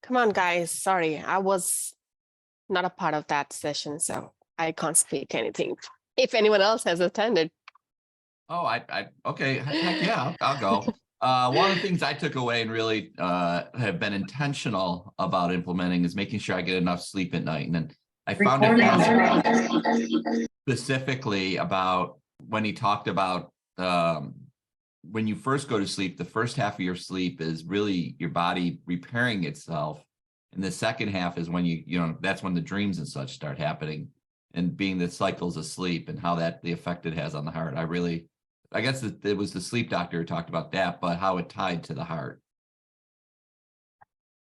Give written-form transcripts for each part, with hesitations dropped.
Come on, guys. Sorry, I was not a part of that session, so I can't speak anything. If anyone else has attended. Oh, okay. Heck yeah, I'll go. One of the things I took away and really have been intentional about implementing is making sure I get enough sleep at night. And then I found it specifically about when he talked about when you first go to sleep, the first half of your sleep is really your body repairing itself. And the second half is when that's when the dreams and such start happening and being the cycles of sleep and how the effect it has on the heart. I guess it was the sleep doctor who talked about that, but how it tied to the heart.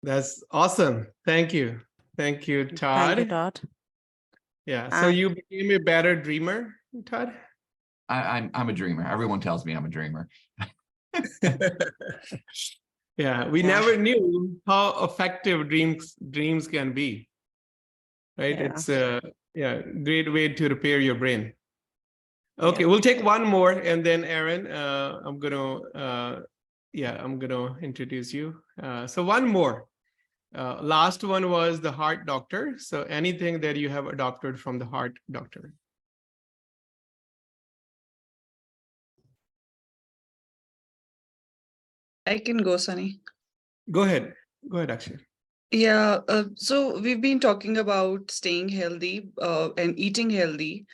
That's awesome. Thank you. Thank you, Todd. Thank you, Todd. Yeah. So you became a better dreamer, Todd? I'm a dreamer. Everyone tells me I'm a dreamer. Yeah, we never knew how effective dreams can be. Right? Yeah. It's a great way to repair your brain. Okay, we'll take one more, and then Aaron, I'm gonna introduce you. So one more. Last one was the heart doctor. So anything that you have adopted from the heart doctor. I can go, Sunny. Go ahead, Akshay. Yeah, so we've been talking about staying healthy and eating healthy.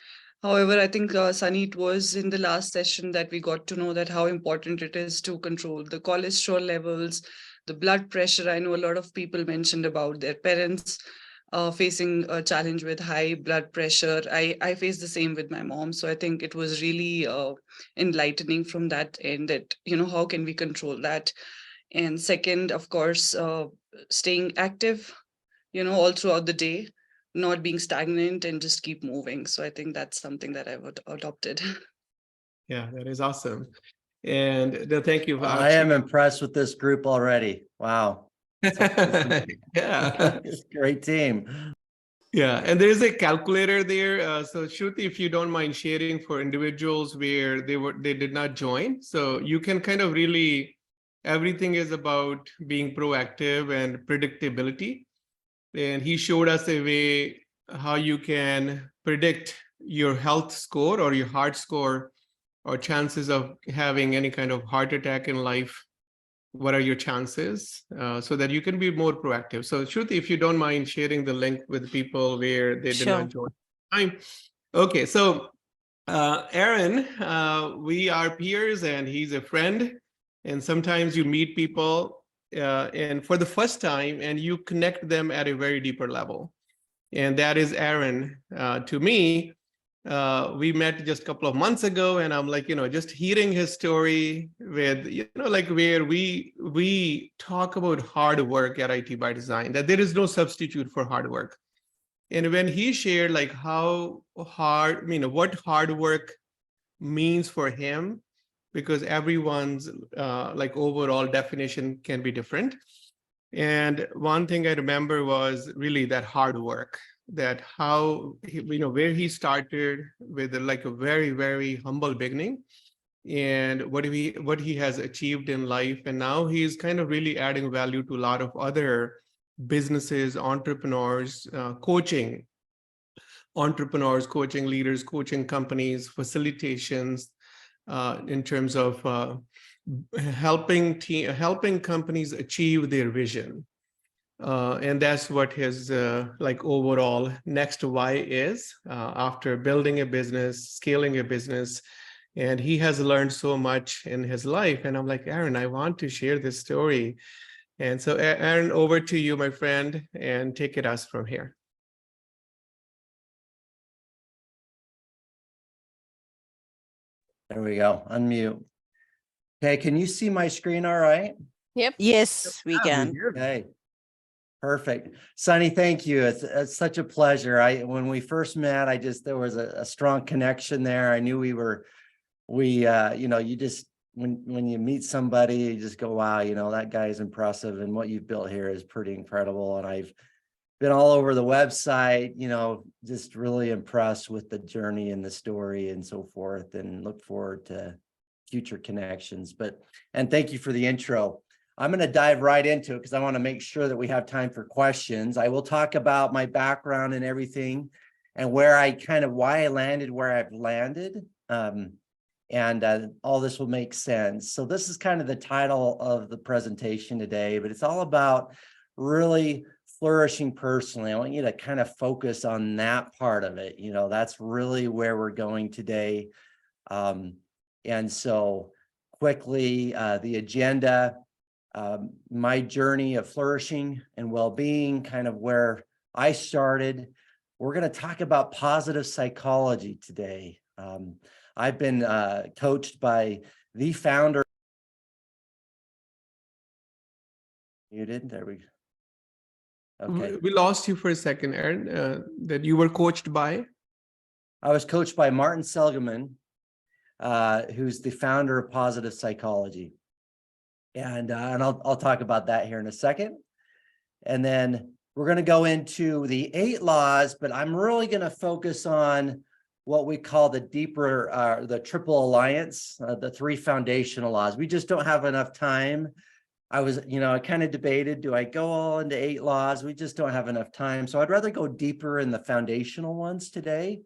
However, I think, Sunny, it was in the last session that we got to know that how important it is to control the cholesterol levels, the blood pressure. I know a lot of people mentioned about their parents facing a challenge with high blood pressure. I faced the same with my mom. So I think it was really enlightening from that end that, how can we control that? And second, of course, staying active, all throughout the day, not being stagnant and just keep moving. So I think that's something that I've adopted. Yeah, that is awesome. And thank you. I am impressed with this group already. Wow. Yeah. It's a great team. Yeah, and there is a calculator there. So Shruti, if you don't mind sharing for individuals where they did not join. So you can kind of really, everything is about being proactive and predictability. And he showed us a way how you can predict your health score or your heart score or chances of having any kind of heart attack in life. What are your chances so that you can be more proactive? So Shruti, if you don't mind sharing the link with people where they did not join time. Okay, so Aaron, we are peers and he's a friend. And sometimes you meet people and for the first time and you connect them at a very deeper level. And that is Aaron to me. We met just a couple of months ago and I'm like, just hearing his story with, like where we talk about hard work at IT by Design, that there is no substitute for hard work. And when he shared like how hard, what hard work means for him, because everyone's like overall definition can be different. And one thing I remember was really that hard work, that how, where he started with like a very, very humble beginning and what he has achieved in life. And now he's kind of really adding value to a lot of other businesses, entrepreneurs, coaching leaders, coaching companies, facilitations, in terms of helping companies achieve their vision. And that's what his like overall next why is after building a business, scaling a business. And he has learned so much in his life. And I'm like, Aaron, I want to share this story. And so Aaron, over to you, my friend, and take it us from here. There we go. Unmute. Okay, can you see my screen all right? Yep. Yes, we can. Okay. Perfect. Sunny, thank you. It's such a pleasure. When we first met, there was a strong connection there. I knew you just, when you meet somebody, you just go, wow, that guy is impressive. And what you've built here is pretty incredible. And I've been all over the website, just really impressed with the journey and the story and so forth, and look forward to future connections. And thank you for the intro. I'm going to dive right into it because I want to make sure that we have time for questions. I will talk about my background and everything and why I landed where I've landed. And all this will make sense. So this is kind of the title of the presentation today, but it's all about really flourishing personally. I want you to kind of focus on that part of it. You know, that's really where we're going today. And so quickly, the agenda, my journey of flourishing and well-being, kind of where I started. We're going to talk about positive psychology today. I've been coached by the founder. Muted. There we go. Okay. We lost you for a second, Aaron, that you were coached by. I was coached by Martin Seligman, who's the founder of positive psychology. And I'll talk about that here in a second. And then we're going to go into the 8 laws, but I'm really going to focus on what we call the deeper, the triple alliance, the 3 foundational laws. We just don't have enough time. I kind of debated, do I go all into 8 laws? We just don't have enough time. So I'd rather go deeper in the foundational ones today,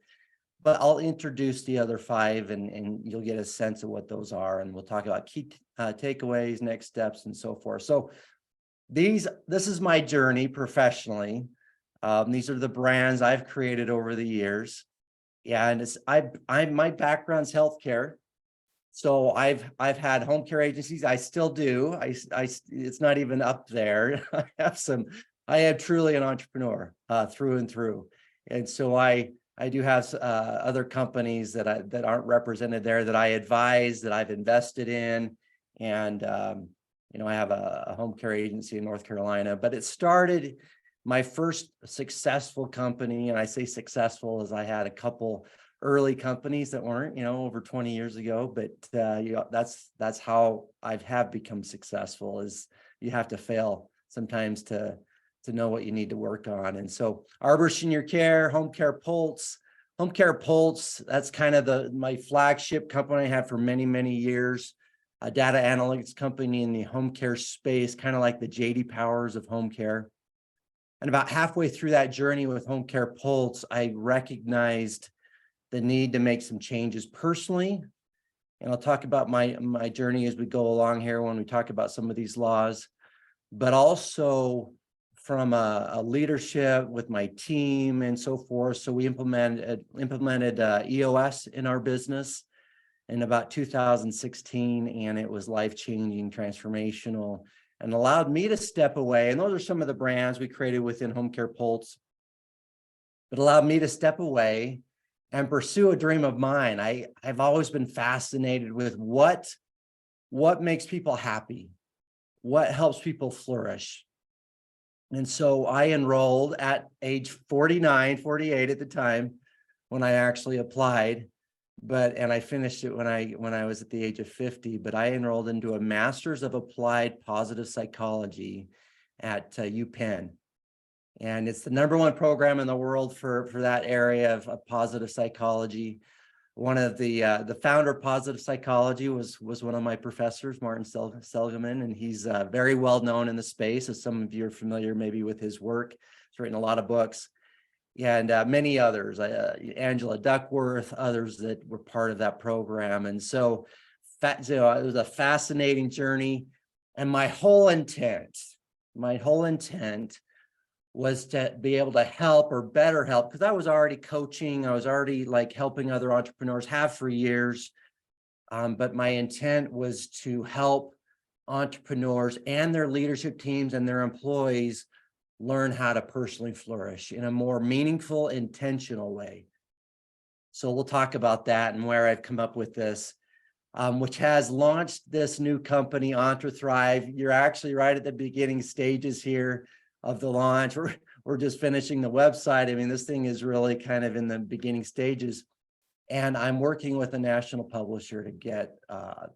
but I'll introduce the other 5 and you'll get a sense of what those are. And we'll talk about key takeaways, next steps, and so forth. So this is my journey professionally. These are the brands I've created over the years. And my background's healthcare. So I've had home care agencies. I still do. It's not even up there. I am truly an entrepreneur through and through. And so I do have other companies that aren't represented there that I advise, that I've invested in. And, I have a home care agency in North Carolina, but it started my first successful company. And I say successful as I had a couple early companies that weren't, over 20 years ago, but that's how I have become successful. Is you have to fail sometimes to know what you need to work on. And so Arbor Senior Care, Home Care Pulse, that's kind of my flagship company I had for many, many years. A data analytics company in the home care space, kind of like the JD Powers of home care. And about halfway through that journey with Home Care Pulse, I recognized the need to make some changes personally. And I'll talk about my journey as we go along here when we talk about some of these laws, but also from a leadership with my team and so forth. So we implemented EOS in our business in about 2016, and it was life-changing, transformational, and allowed me to step away. And those are some of the brands we created within Home Care Pulse, but allowed me to step away and pursue a dream of mine. I've always been fascinated with what makes people happy, what helps people flourish. And so I enrolled at age 48 at the time when I actually applied, and I finished it when I was at the age of 50, but I enrolled into a Master's of Applied Positive Psychology at UPenn. And it's the #1 program in the world for that area of positive psychology. One of the founder of positive psychology was one of my professors, Martin Seligman, and he's very well known in the space, as some of you are familiar maybe with his work. He's written a lot of books, and many others, Angela Duckworth, others that were part of that program. And so it was a fascinating journey. And my whole intent was to be able to help, or better help, because I was already coaching. I was already helping other entrepreneurs, have for years. But my intent was to help entrepreneurs and their leadership teams and their employees learn how to personally flourish in a more meaningful, intentional way. So we'll talk about that and where I've come up with this, which has launched this new company, EntreThrive. You're actually right at the beginning stages here of the launch. We're just finishing the website. I mean, this thing is really kind of in the beginning stages. And I'm working with a national publisher to get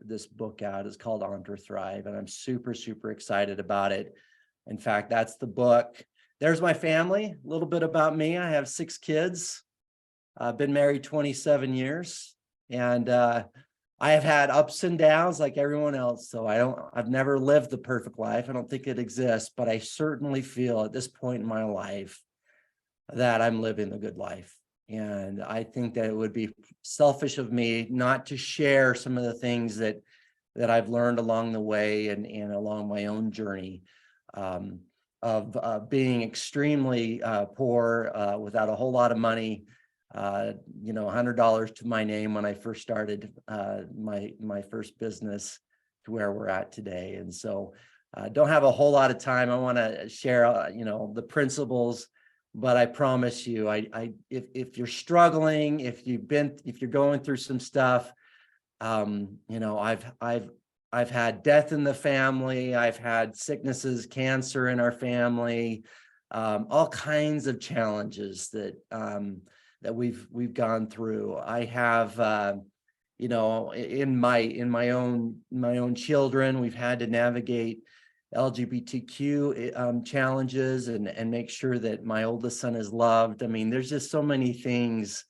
this book out. It's called EntreThrive, and I'm super, super excited about it. In fact, that's the book. There's my family, a little bit about me. I have 6 kids. I've been married 27 years. And I I have had ups and downs like everyone else. So I've never lived the perfect life. I don't think it exists, but I certainly feel at this point in my life that I'm living the good life. And I think that it would be selfish of me not to share some of the things that I've learned along the way and along my own journey of being extremely poor without a whole lot of money. $100 to my name when I first started my first business to where we're at today. And so don't have a whole lot of time. I want to share, the principles, but I promise you, if you're struggling, if you're going through some stuff, I've had death in the family. I've had sicknesses, cancer in our family, all kinds of challenges that we've gone through. I have, in my own children, we've had to navigate LGBTQ challenges and make sure that my oldest son is loved. I mean, there's just so many things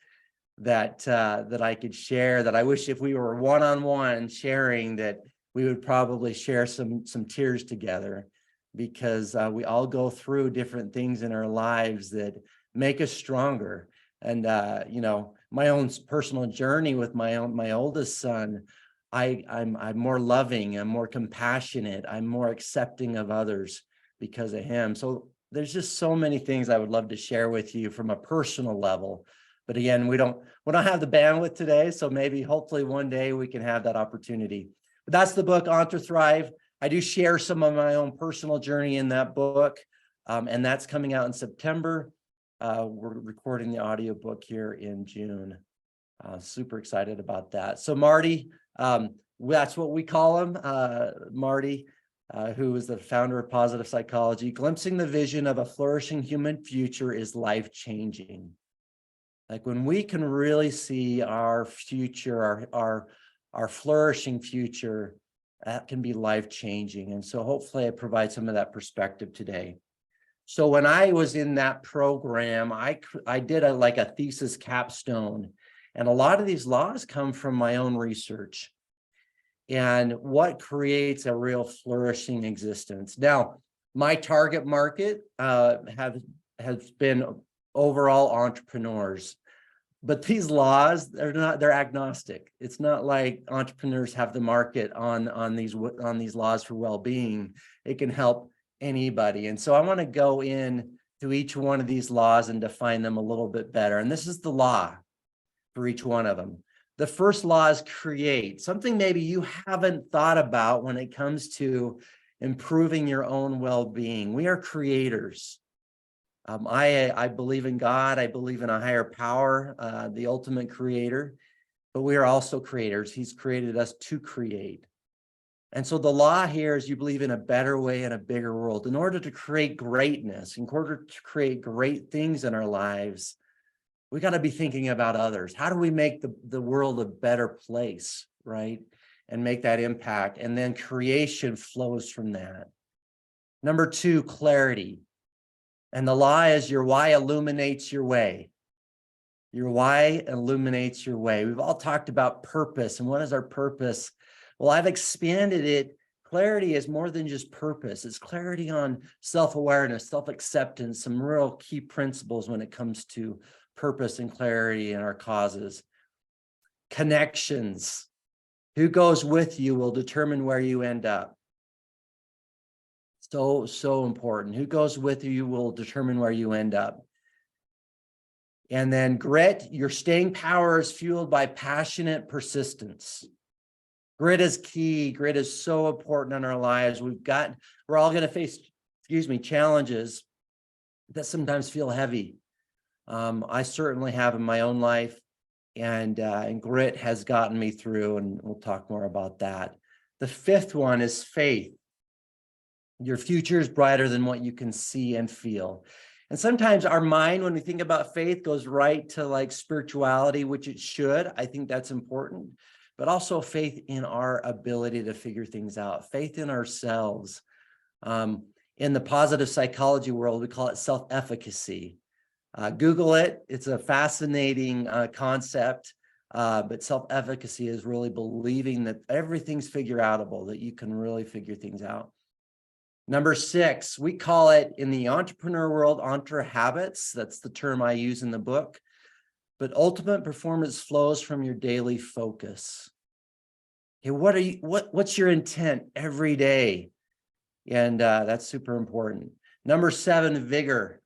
that I could share that I wish if we were one-on-one sharing that we would probably share some tears together, because we all go through different things in our lives that make us stronger. And my own personal journey with my oldest son, I'm more loving, I'm more compassionate, I'm more accepting of others because of him. So there's just so many things I would love to share with you from a personal level. But again, we don't have the bandwidth today. So maybe hopefully one day we can have that opportunity. But that's the book, EntreThrive. I do share some of my own personal journey in that book. And that's coming out in September. We're recording the audiobook here in June. Super excited about that. So Marty, that's what we call him, Marty, who is the founder of Positive Psychology. Glimpsing the vision of a flourishing human future is life-changing. Like when we can really see our future, our flourishing future, that can be life-changing. And so hopefully I provide some of that perspective today. So when I was in that program, I did a thesis capstone, and a lot of these laws come from my own research and what creates a real flourishing existence. Now, my target market has been overall entrepreneurs, but these laws, they're agnostic. It's not like entrepreneurs have the market on these laws for well-being. It can help anybody. And so I want to go in to each one of these laws and define them a little bit better. And this is the law for each one of them. The first law is create, something maybe you haven't thought about when it comes to improving your own well-being. We are creators. I believe in God. I believe in a higher power, the ultimate creator, but we are also creators. He's created us to create. And so the law here is you believe in a better way and a bigger world. In order to create greatness, in order to create great things in our lives, we got to be thinking about others. How do we make the world a better place, right? And make that impact. And then creation flows from that. Number 2, clarity. And the law is your why illuminates your way. Your why illuminates your way. We've all talked about purpose. And what is our purpose? Well, I've expanded it. Clarity is more than just purpose. It's clarity on self-awareness, self-acceptance, some real key principles when it comes to purpose and clarity in our causes. Connections. Who goes with you will determine where you end up. So important. Who goes with you will determine where you end up. And then grit, your staying power is fueled by passionate persistence. Grit is key. Grit is so important in our lives. We're all going to face, challenges that sometimes feel heavy. I certainly have in my own life, and grit has gotten me through, and we'll talk more about that. The 5th one is faith. Your future is brighter than what you can see and feel. And sometimes our mind, when we think about faith, goes right to like spirituality, which it should. I think that's important. But also faith in our ability to figure things out, faith in ourselves. In the positive psychology world, we call it self-efficacy. Google it. It's a fascinating concept. But self-efficacy is really believing that everything's figure outable, that you can really figure things out. Number 6, we call it in the entrepreneur world, entre habits. That's the term I use in the book. But ultimate performance flows from your daily focus. Okay, what's your intent every day? And that's super important. Number 7, vigor.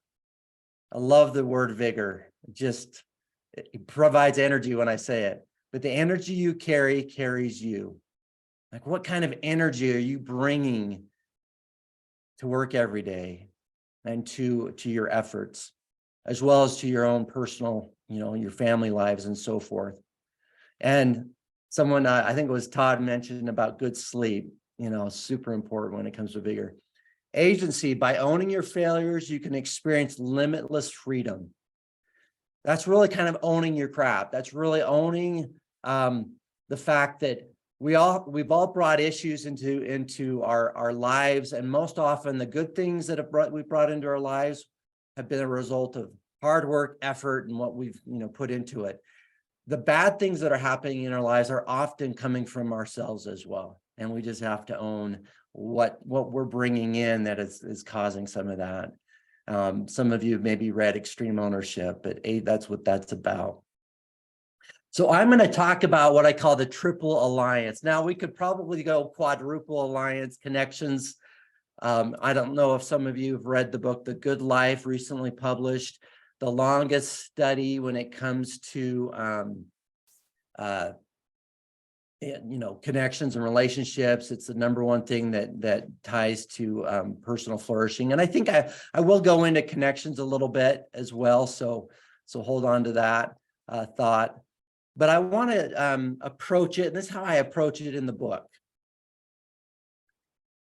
I love the word vigor. It provides energy when I say it. But the energy you carry carries you. Like, what kind of energy are you bringing to work every day and to your efforts, as well as to your own personal, your family lives and so forth. And someone, I think it was Todd, mentioned about good sleep, super important when it comes to vigor. Agency, by owning your failures, you can experience limitless freedom. That's really kind of owning your crap. That's really owning the fact that we've all brought issues into our lives, and most often the good things that we've brought into our lives have been a result of hard work, effort, and what we've put into it. The bad things that are happening in our lives are often coming from ourselves as well, and we just have to own what we're bringing in that is causing some of that. Some of you maybe read Extreme Ownership, but that's what that's about. So I'm going to talk about what I call the triple alliance. Now, we could probably go quadruple alliance connections. I don't know if some of you have read the book, The Good Life, recently published, the longest study when it comes to, connections and relationships. It's the number one thing that ties to personal flourishing. And I think I will go into connections a little bit as well. So hold on to that thought. But I want to approach it, and this is how I approach it in the book.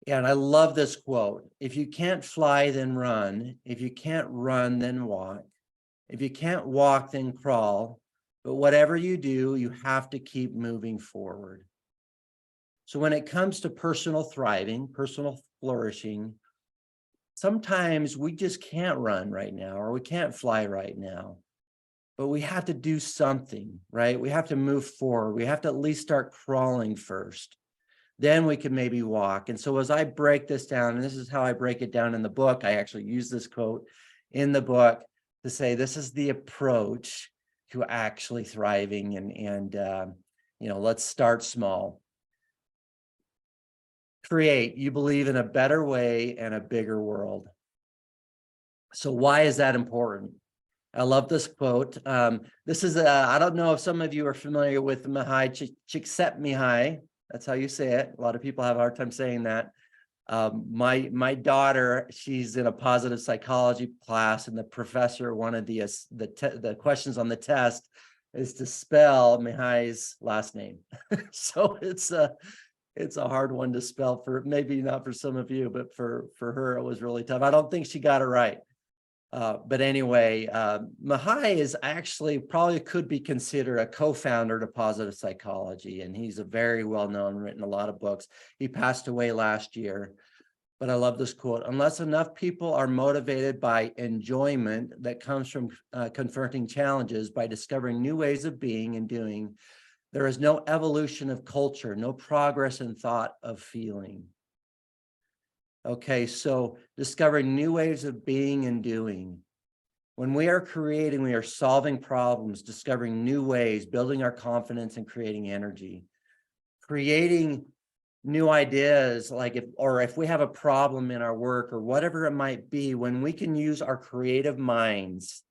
And I love this quote: if you can't fly, then run. If you can't run, then walk. If you can't walk, then crawl. But whatever you do, you have to keep moving forward. So when it comes to personal thriving, personal flourishing, sometimes we just can't run right now, or we can't fly right now. But we have to do something, right? We have to move forward. We have to at least start crawling first. Then we can maybe walk. And so as I break this down, and this is how I break it down in the book, I actually use this quote in the book to say this is the approach to actually thriving. And let's start small. Create. You believe in a better way and a bigger world. So why is that important? I love this quote. This is, I don't know if some of you are familiar with Mihai Csikszentmihalyi. That's how you say it. A lot of people have a hard time saying that. My daughter, she's in a positive psychology class, and the professor, one of the questions on the test is to spell Mihai's last name. So it's a hard one to spell, for maybe not for some of you, but for her, it was really tough. I don't think she got it right. But anyway, Mihai is actually probably could be considered a co-founder to positive psychology, and he's a very well-known, written a lot of books. He passed away last year, but I love this quote: unless enough people are motivated by enjoyment that comes from confronting challenges, by discovering new ways of being and doing, there is no evolution of culture, no progress in thought of feeling. Okay, so discovering new ways of being and doing. When we are creating, we are solving problems, discovering new ways, building our confidence and creating energy. Creating new ideas, like if we have a problem in our work or whatever it might be, when we can use our creative minds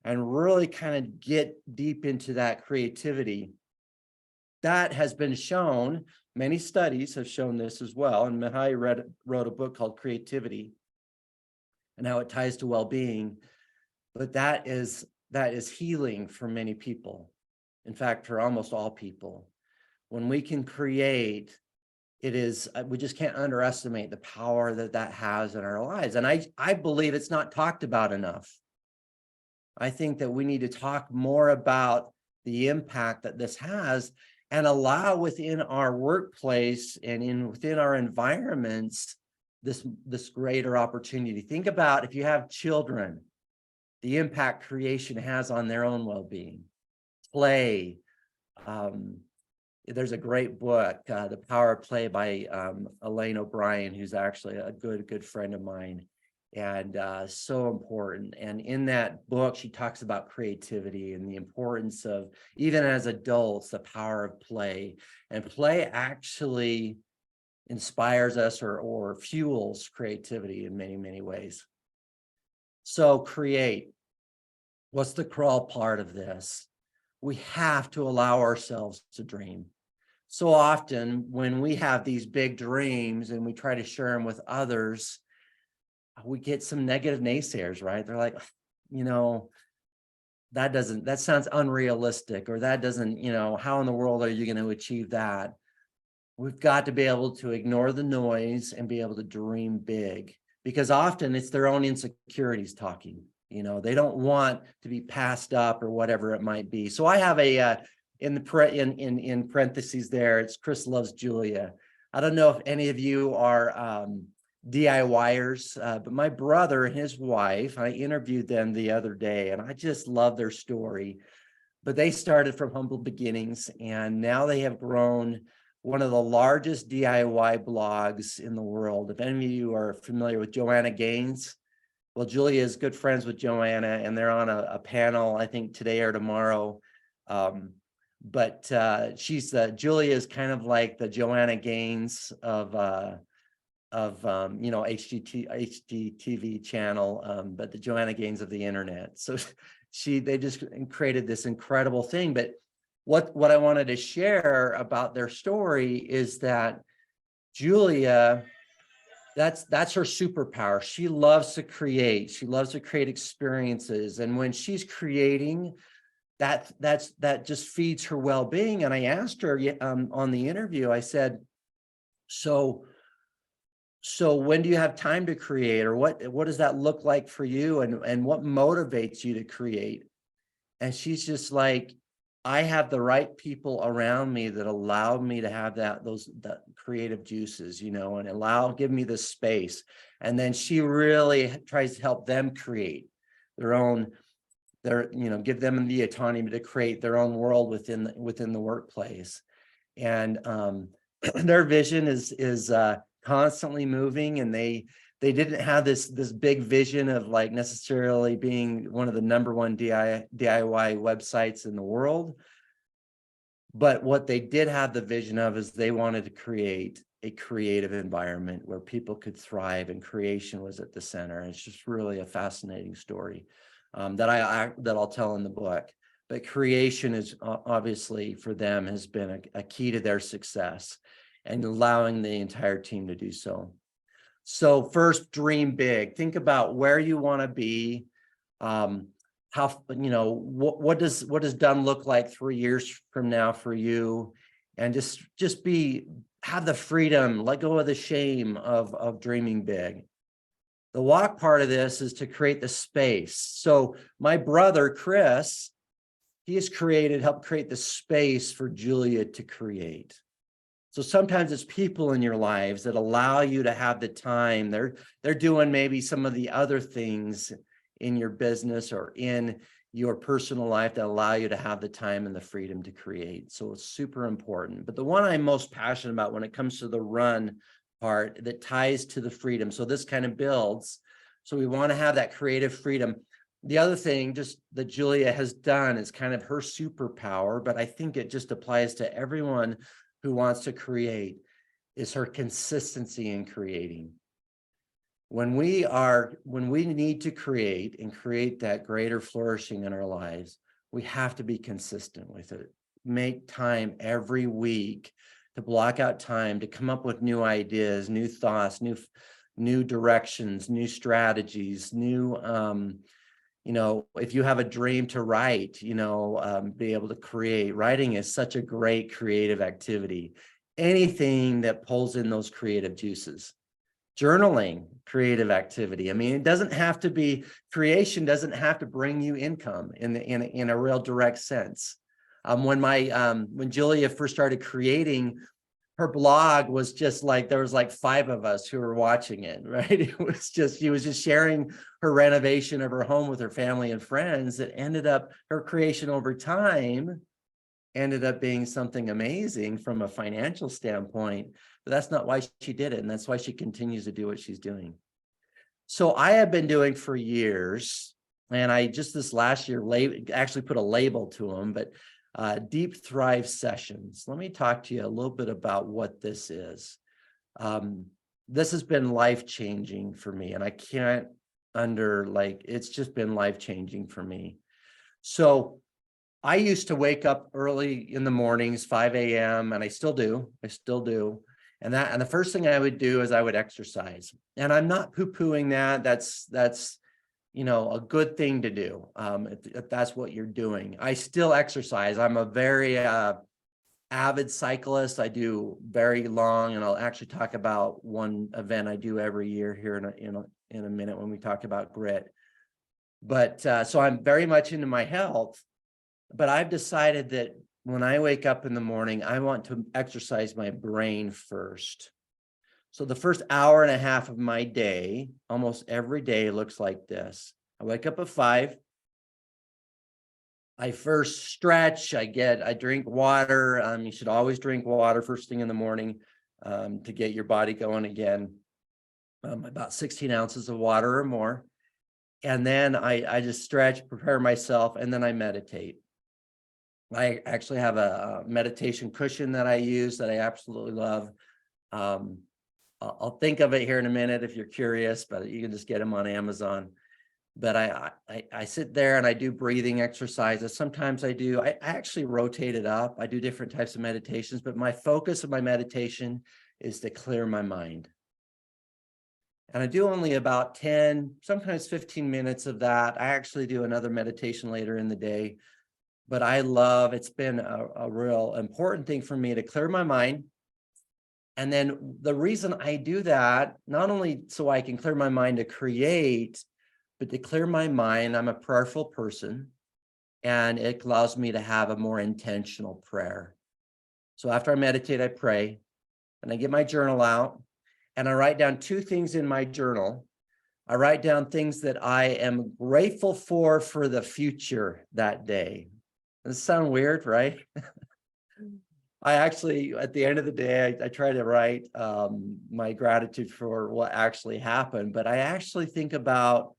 and really kind of get deep into that creativity, that has been shown. Many studies have shown this as well. And Mihai wrote a book called Creativity and how it ties to well-being. But that is healing for many people. In fact, for almost all people. When we can create, we just can't underestimate the power that has in our lives. And I believe it's not talked about enough. I think that we need to talk more about the impact that this has, and allow within our workplace and within our environments this greater opportunity. Think about if you have children, the impact creation has on their own well-being. Play, there's a great book, The Power of Play by Elaine O'Brien, who's actually a good friend of mine, and so important. And in that book, she talks about creativity and the importance of, even as adults, the power of play. And play actually inspires us or fuels creativity in many ways. So create. What's the crawl part of this? We have to allow ourselves to dream. So often when we have these big dreams and we try to share them with others, we get some negative naysayers, right? They're like, that sounds unrealistic, or that doesn't, how in the world are you going to achieve that? We've got to be able to ignore the noise and be able to dream big, because often it's their own insecurities talking. They don't want to be passed up or whatever it might be. So I have in parentheses there, it's Chris loves Julia. I don't know if any of you are DIYers, but my brother and his wife, I interviewed them the other day, and I just love their story. But they started from humble beginnings, and now they have grown one of the largest DIY blogs in the world. If any of you are familiar with Joanna Gaines, well, Julia is good friends with Joanna, and they're on a panel, I think today or tomorrow. But Julia is kind of like the Joanna Gaines of HGTV channel, but the Joanna Gaines of the internet. So they just created this incredible thing. But what I wanted to share about their story is that Julia, that's her superpower. She loves to create. She loves to create experiences. And when she's creating, that just feeds her well-being. And I asked her on the interview, I said, so when do you have time to create, or what does that look like for you, and what motivates you to create? And she's just like, I have the right people around me that allow me to have that creative juices, and give me the space. And then she really tries to help them create give them the autonomy to create their own world within the workplace. And their vision is constantly moving, and they didn't have this big vision of like necessarily being one of the #1 DIY websites in the world. But what they did have the vision of is they wanted to create a creative environment where people could thrive, and creation was at the center. It's just really a fascinating story that I'll tell in the book. But creation is obviously for them has been a key to their success, and allowing the entire team to do so. So first, dream big. Think about where you want to be. What does done look like 3 years from now for you? And just have the freedom, let go of the shame of dreaming big. The walk part of this is to create the space. So my brother, Chris, he has helped create the space for Julia to create. So sometimes it's people in your lives that allow you to have the time. They're doing maybe some of the other things in your business or in your personal life that allow you to have the time and the freedom to create. So it's super important. But the one I'm most passionate about when it comes to the run part that ties to the freedom. So this kind of builds. So we want to have that creative freedom. The other thing just that Julia has done is kind of her superpower, but I think it just applies to everyone who wants to create, is her consistency in creating. When we need to create and create that greater flourishing in our lives, we have to be consistent with it. Make time every week to block out time to come up with new ideas, new thoughts, new directions, new strategies, if you have a dream to write, be able to create. Writing is such a great creative activity. Anything that pulls in those creative juices. Journaling, creative activity. I mean, creation doesn't have to bring you income in a real direct sense. When Julia first started creating, her blog was just like, there was like 5 of us who were watching it, right? She was just sharing her renovation of her home with her family and friends. That ended up her creation over time ended up being something amazing from a financial standpoint, but that's not why she did it. And that's why she continues to do what she's doing. So I have been doing for years, and I just this last year actually put a label to them, but EntreThrive sessions. Let me talk to you a little bit about what this is. This has been life-changing for me, and I can't it's just been life-changing for me. So I used to wake up early in the mornings, 5 a.m., and I still do. And the first thing I would do is I would exercise. And I'm not poo-pooing that. That's a good thing to do. If that's what you're doing. I still exercise. I'm a very avid cyclist. I do very long, and I'll actually talk about one event I do every year here in a minute when we talk about grit. But so I'm very much into my health, but I've decided that when I wake up in the morning, I want to exercise my brain first. So the first hour and a half of my day, almost every day, looks like this. I wake up at 5. I first stretch. I drink water. You should always drink water first thing in the morning to get your body going again. About 16 ounces of water or more. And then I just stretch, prepare myself, and then I meditate. I actually have a meditation cushion that I use that I absolutely love. I'll think of it here in a minute if you're curious, but you can just get them on Amazon. But I sit there and I do breathing exercises. Sometimes I actually rotate it up. I do different types of meditations, but my focus of my meditation is to clear my mind. And I do only about 10, sometimes 15 minutes of that. I actually do another meditation later in the day. But it's been a real important thing for me to clear my mind. And then the reason I do that, not only so I can clear my mind to create, but to clear my mind, I'm a prayerful person, and it allows me to have a more intentional prayer. So after I meditate, I pray, and I get my journal out, and I write down 2 things in my journal. I write down things that I am grateful for the future that day. Does it sound weird, right? I actually, at the end of the day, I try to write my gratitude for what actually happened, but I actually think about,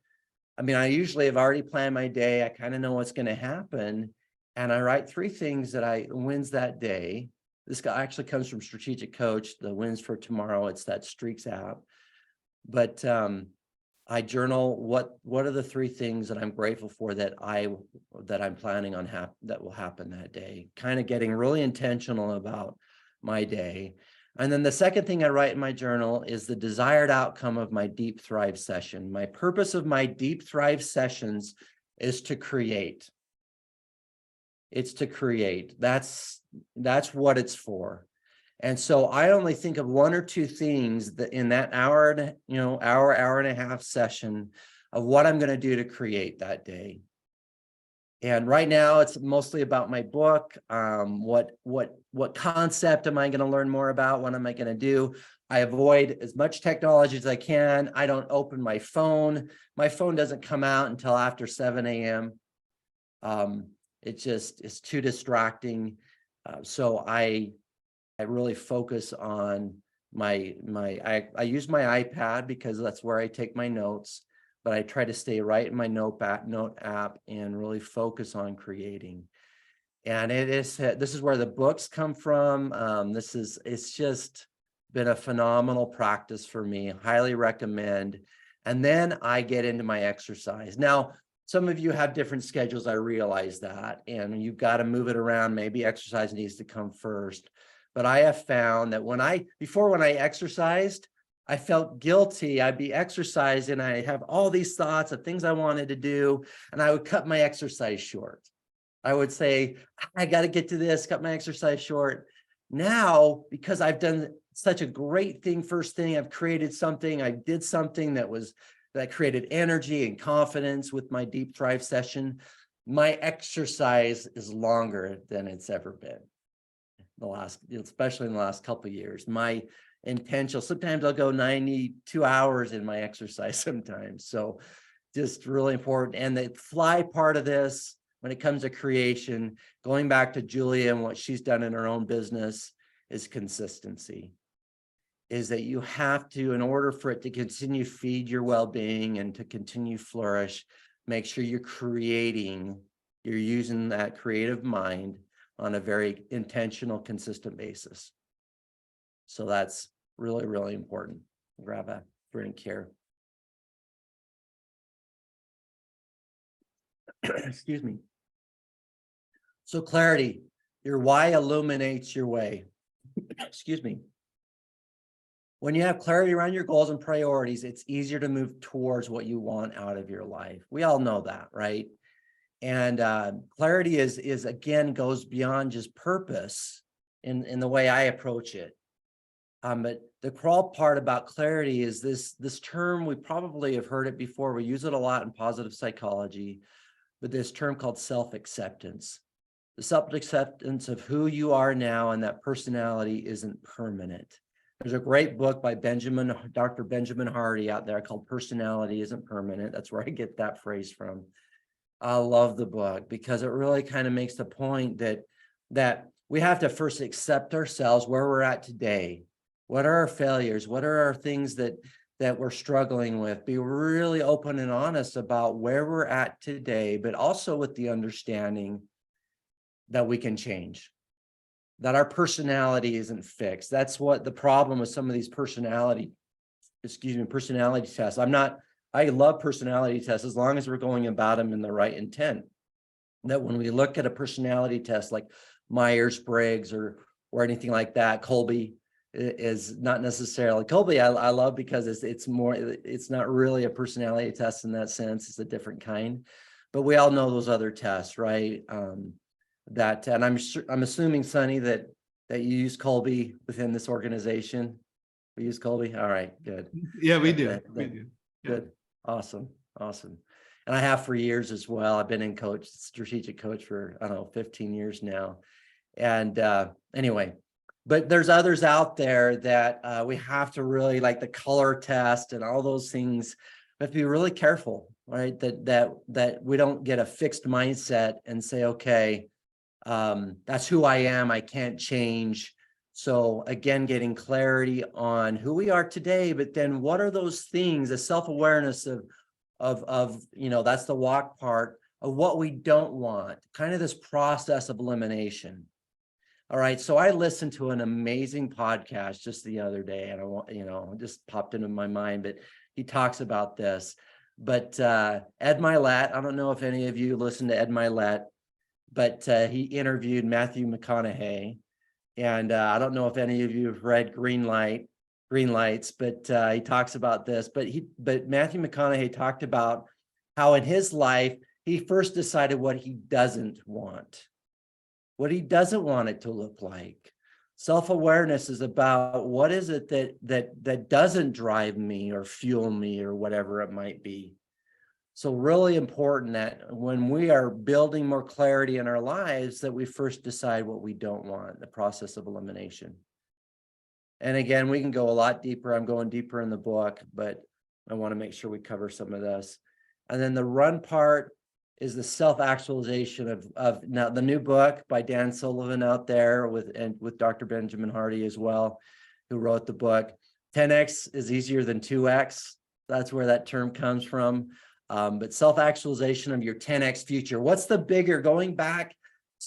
I usually have already planned my day. I kind of know what's going to happen. And I write 3 things that wins that day. This guy actually comes from Strategic Coach, the wins for tomorrow. It's that Streaks app. But I journal what are the 3 things that I'm grateful for that I'm planning on that will happen that day, kind of getting really intentional about my day. And then the second thing I write in my journal is the desired outcome of my EntreThrive session. My purpose of my EntreThrive sessions is to create. It's to create. That's what it's for. And so I only think of 1 or 2 things that in that hour and a half session of what I'm going to do to create that day. And right now it's mostly about my book. What concept am I going to learn more about? What am I going to do? I avoid as much technology as I can. I don't open my phone. My phone doesn't come out until after 7 a.m. It's too distracting. So I really focus on I use my iPad because that's where I take my notes, but I try to stay right in my note app and really focus on creating. And this is where the books come from. It's just been a phenomenal practice for me. Highly recommend. And then I get into my exercise. Now, some of you have different schedules. I realize that, and you've got to move it around. Maybe exercise needs to come first. But I have found that when I exercised, I felt guilty. I'd be exercising, I have all these thoughts of things I wanted to do, and I would cut my exercise short. I would say, I got to get to this, cut my exercise short. Now, because I've done such a great thing, first thing, I've created something, I did something that created energy and confidence with my EntreThrive session, my exercise is longer than it's ever been. Especially in the last couple of years, my intention, sometimes I'll go 92 hours in my exercise sometimes. So just really important. And the fly part of this, when it comes to creation, going back to Julia and what she's done in her own business, is consistency. Is that you have to, in order for it to continue feed your well-being and to continue flourish, make sure you're using that creative mind on a very intentional, consistent basis. So that's really, really important. Grab a drink here. Excuse me. So clarity, your why illuminates your way. Excuse me. When you have clarity around your goals and priorities, it's easier to move towards what you want out of your life. We all know that, right? And clarity is again, goes beyond just purpose in the way I approach it. But the crawl part about clarity is this term, we probably have heard it before. We use it a lot in positive psychology, but this term called self-acceptance. The self-acceptance of who you are now and that personality isn't permanent. There's a great book by Dr. Benjamin Hardy out there called Personality Isn't Permanent. That's where I get that phrase from. I love the book because it really kind of makes the point that we have to first accept ourselves where we're at today. What are our failures? What are our things that we're struggling with? Be really open and honest about where we're at today, but also with the understanding that we can change, that our personality isn't fixed. That's what the problem with some of these personality tests. I love personality tests as long as we're going about them in the right intent. That when we look at a personality test like Myers-Briggs or anything like that, Kolbe is not necessarily Kolbe. I love because it's not really a personality test in that sense. It's a different kind, but we all know those other tests, right? And I'm assuming, Sunny, that you use Kolbe within this organization. We use Kolbe. All right, good. Yeah, we do. We do. Yeah. Good. Awesome. And I have for years as well. I've been strategic coach for, 15 years now. And anyway, but there's others out there that we have to really, like the color test and all those things. We have to be really careful, right? That we don't get a fixed mindset and say, okay, that's who I am. I can't change. So again, getting clarity on who we are today, but then what are those things, the self-awareness of that's the walk part of what we don't want, kind of this process of elimination. All right. So I listened to an amazing podcast just the other day, and it just popped into my mind, but he talks about this. But Ed Milet, I don't know if any of you listen to Ed Milet, but he interviewed Matthew McConaughey. And I don't know if any of you have read Green Lights, but he talks about this. But Matthew McConaughey talked about how in his life, he first decided what he doesn't want it to look like. Self-awareness is about what is it that doesn't drive me or fuel me or whatever it might be. So really important that when we are building more clarity in our lives, that we first decide what we don't want, the process of elimination. And again, we can go a lot deeper. I'm going deeper in the book, but I want to make sure we cover some of this. And then the run part is the self-actualization of now the new book by Dan Sullivan out there with Dr. Benjamin Hardy as well, who wrote the book. 10X is easier than 2X. That's where that term comes from. But self-actualization of your 10X future. What's the bigger, going back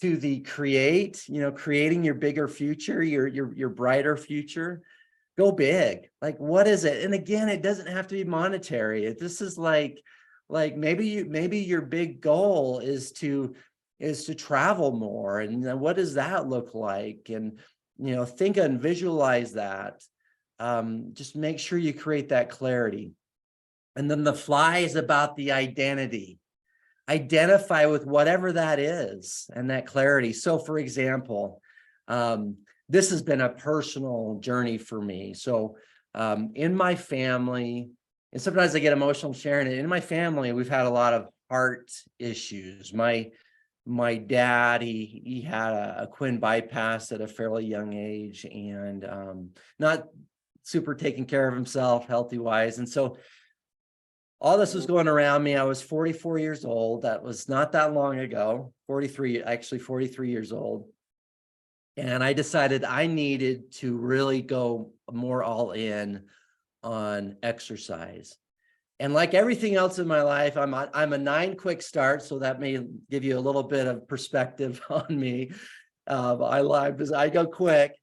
to the creating your bigger future, your brighter future? Go big. Like, what is it? And again, it doesn't have to be monetary. This is like maybe your big goal is to travel more. And what does that look like? And, think and visualize that. Just make sure you create that clarity. And then the fly is about the identity. Identify with whatever that is and that clarity. So for example, this has been a personal journey for me. So in my family, and sometimes I get emotional sharing it, in my family, we've had a lot of heart issues. My dad, he had a Quinn bypass at a fairly young age and not super taking care of himself healthy wise. And so all this was going around me. I was 44 years old. That was not that long ago, 43 years old. And I decided I needed to really go more all in on exercise. And like everything else in my life, I'm a 9 quick start. So that may give you a little bit of perspective on me. I go quick.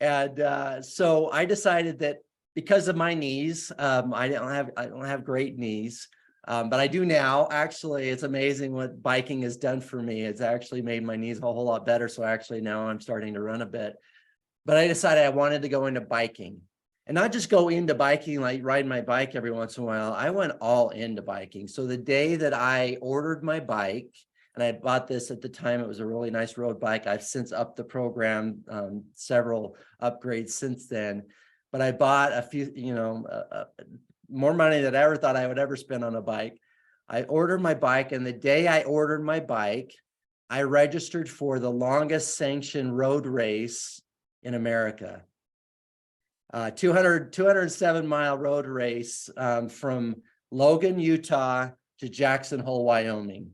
And so I decided that because of my knees, I don't have great knees, but I do now. Actually, it's amazing what biking has done for me. It's actually made my knees a whole lot better. So actually now I'm starting to run a bit. But I decided I wanted to go into biking, and not just go into biking, like riding my bike every once in a while. I went all into biking. So the day that I ordered my bike, and I bought this at the time, it was a really nice road bike. I've since upped the program, several upgrades since then. But I bought a few, more money than I ever thought I would ever spend on a bike. I ordered my bike, and the day I ordered my bike, I registered for the longest sanctioned road race in America. 207-mile road race from Logan, Utah to Jackson Hole, Wyoming,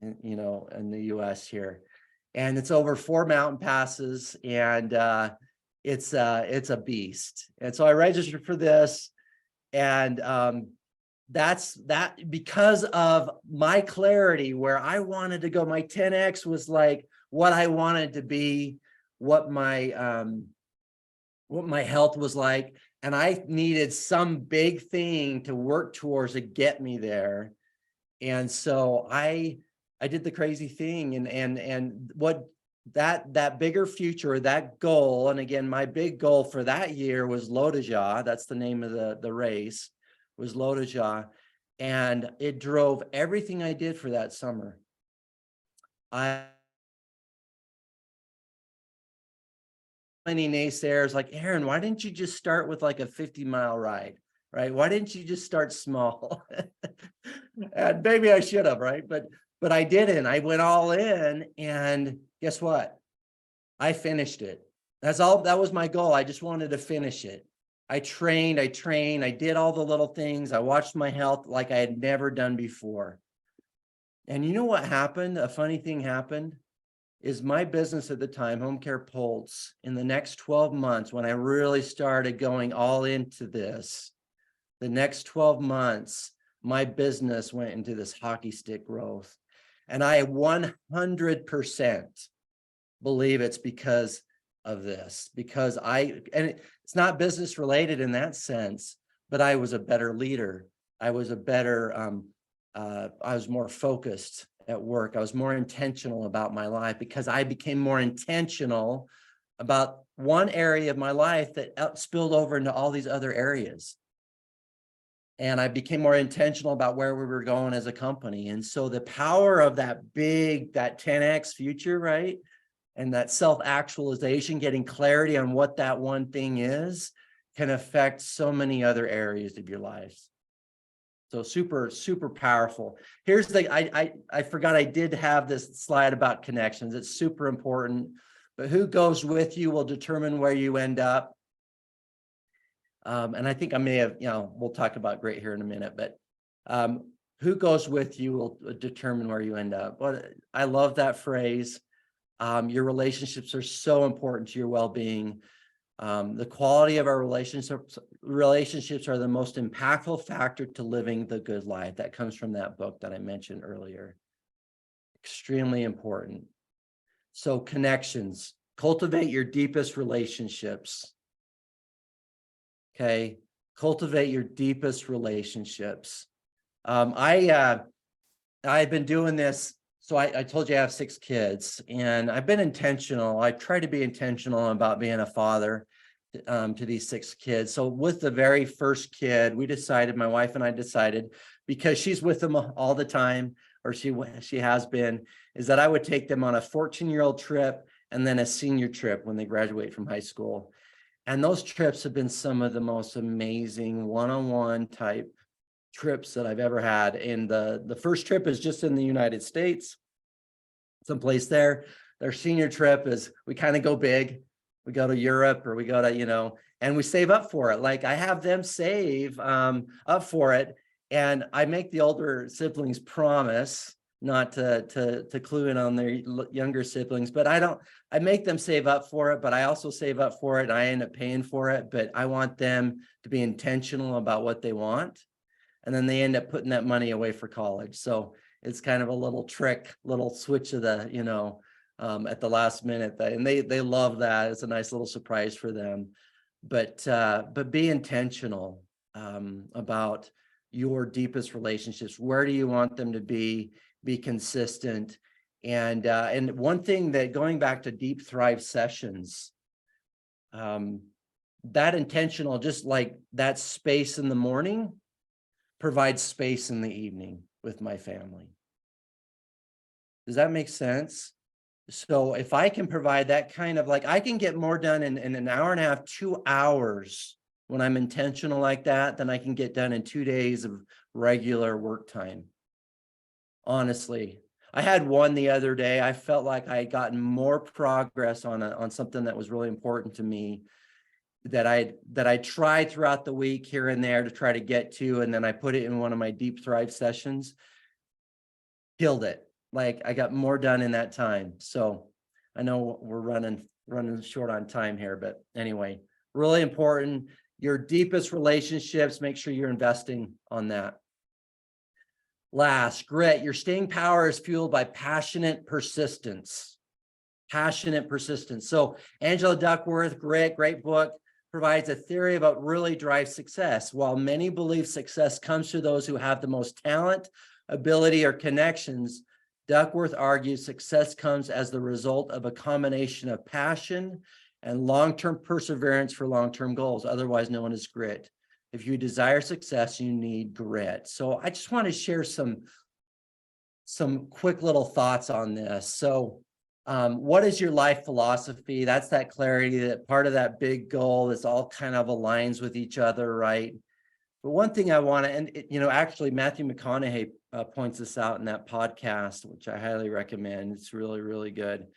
in the US here. And it's over 4 mountain passes, and it's a beast. And so I registered for this, and that's because of my clarity where I wanted to go. My 10X was like what I wanted to be, what my health was like, and I needed some big thing to work towards to get me there. And so I did the crazy thing, and what that bigger future, that goal, and again, my big goal for that year was Lodajah. That's the name of the race, was Lodajah, and it drove everything I did for that summer. Many naysayers like, Aaron, why didn't you just start with like a 50-mile ride, right? Why didn't you just start small? And maybe I should have, right? But I didn't. I went all in, and guess what? I finished it. That's all. That was my goal. I just wanted to finish it. I trained. I did all the little things. I watched my health like I had never done before. And you know what happened? A funny thing happened. Is my business at the time, Home Care Pulse, in the next 12 months, when I really started going all into this, the next 12 months, my business went into this hockey stick growth. And I 100% believe it's because of this, because it's not business related in that sense, but I was a better leader. I was I was more focused at work. I was more intentional about my life because I became more intentional about one area of my life that spilled over into all these other areas. And I became more intentional about where we were going as a company. And so the power of that 10X future, right? And that self-actualization, getting clarity on what that one thing is, can affect so many other areas of your life. So super, super powerful. Here's I forgot I did have this slide about connections. It's super important, but who goes with you will determine where you end up. And I think I may have, we'll talk about great here in a minute, but who goes with you will determine where you end up. But I love that phrase. Your relationships are so important to your well-being. The quality of our relationships are the most impactful factor to living the good life. That comes from that book that I mentioned earlier. Extremely important. So connections, cultivate your deepest relationships. Okay, cultivate your deepest relationships. I've been doing this. So I told you I have 6 kids, and I've been intentional. I try to be intentional about being a father to these 6 kids. So with the very first kid, my wife and I decided, because she's with them all the time, or she has been, is that I would take them on a 14-year-old trip and then a senior trip when they graduate from high school. And those trips have been some of the most amazing one-on-one type trips that I've ever had. And the first trip is just in the United States, someplace there. Their senior trip is, we kind of go big. We go to Europe, or we go to, and we save up for it. Like I have them save up for it. And I make the older siblings promise not to clue in on their younger siblings, but I make them save up for it, but I also save up for it and I end up paying for it, but I want them to be intentional about what they want. And then they end up putting that money away for college. So it's kind of a little trick, little switch of the, at the last minute, and they love that. It's a nice little surprise for them. But be intentional about your deepest relationships. Where do you want them to be? Be consistent. And one thing that, going back to Deep Thrive sessions, that intentional, just like that space in the morning, provides space in the evening with my family. Does that make sense? So if I can provide that kind of, like, I can get more done in an hour and a half, 2 hours when I'm intentional like that than I can get done in 2 days of regular work time. Honestly, I had one the other day. I felt like I had gotten more progress on something that was really important to me that I tried throughout the week here and there to try to get to, and then I put it in one of my Deep Thrive sessions. Killed it. Like, I got more done in that time. So I know we're running short on time here, but anyway, really important. Your deepest relationships, make sure you're investing on that. Last, grit. Your staying power is fueled by passionate persistence. Passionate persistence. So Angela Duckworth, Grit, great book, provides a theory about really drives success. While many believe success comes to those who have the most talent, ability, or connections, Duckworth argues success comes as the result of a combination of passion and long-term perseverance for long-term goals, otherwise known as grit. If you desire success, you need grit. So I just want to share some quick little thoughts on this. So what is your life philosophy? That's that clarity, that part of that big goal that's all kind of aligns with each other, right? But one thing I want to, and actually Matthew McConaughey points this out in that podcast, which I highly recommend. It's really, really good.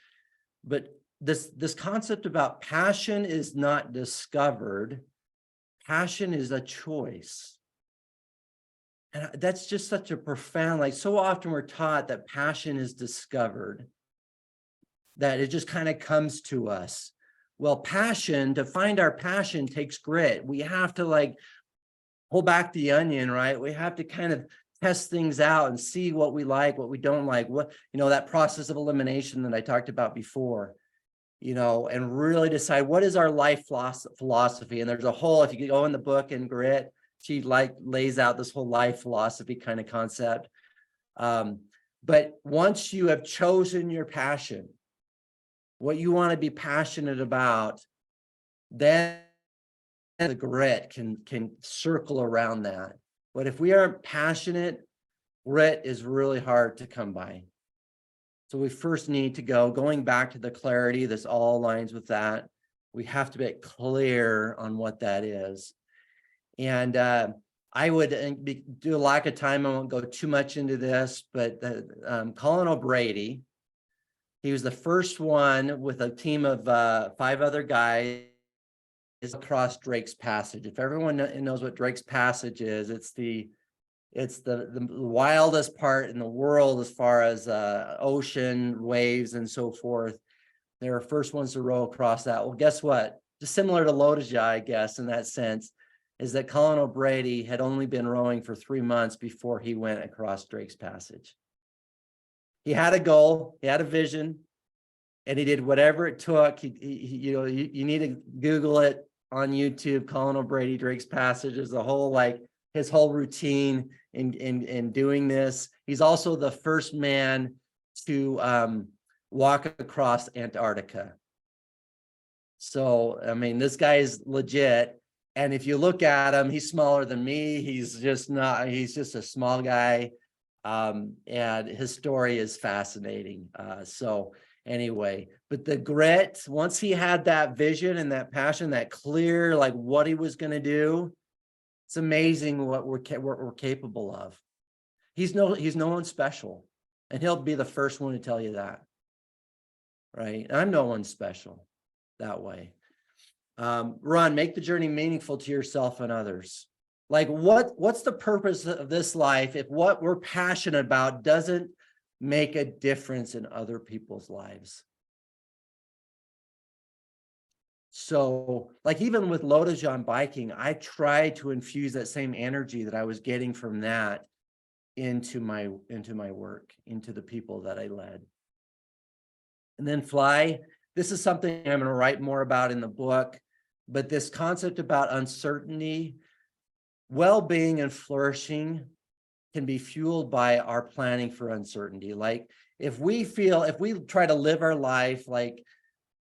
But this concept about passion is not discovered. Passion is a choice. And that's just such a profound, like, so often we're taught that passion is discovered, that it just kind of comes to us. Well, passion, to find our passion takes grit. We have to, like, pull back the onion, right? We have to kind of test things out and see what we like, what we don't like, what, that process of elimination that I talked about before, and really decide what is our life philosophy. And there's a whole, if you go in the book in Grit, she lays out this whole life philosophy kind of concept. But once you have chosen your passion, what you want to be passionate about, then the grit can circle around that. But if we aren't passionate, grit is really hard to come by. So we first need to going back to the clarity, this all aligns with that. We have to be clear on what that is. And I would do a lack of time. I won't go too much into this, but Colin O'Brady, he was the first one with a team of 5 other guys across Drake's Passage. If everyone knows what Drake's Passage is, it's the wildest part in the world as far as ocean, waves, and so forth. They were first ones to row across that. Well, guess what? Just similar to Lodija, I guess, in that sense, is that Colin O'Brady had only been rowing for 3 months before he went across Drake's Passage. He had a goal, he had a vision, and he did whatever it took. You need to Google it on YouTube. Colin O'Brady, Drake's Passage is his whole routine in doing this. He's also the first man to walk across Antarctica. So, I mean, this guy is legit. And if you look at him, he's smaller than me. He's just a small guy. And his story is fascinating. So anyway, but the grit, once he had that vision and that passion, that clear, like what he was going to do, it's amazing what we're capable of. He's no one special, and he'll be the first one to tell you that. Right? I'm no one special that way. Run, make the journey meaningful to yourself and others. Like what's the purpose of this life if what we're passionate about doesn't make a difference in other people's lives? So like even with Lodajan biking, I tried to infuse that same energy that I was getting from that into my work, into the people that I led. And then fly, this is something I'm going to write more about in the book, but this concept about uncertainty, well-being and flourishing can be fueled by our planning for uncertainty. Like if we try to live our life like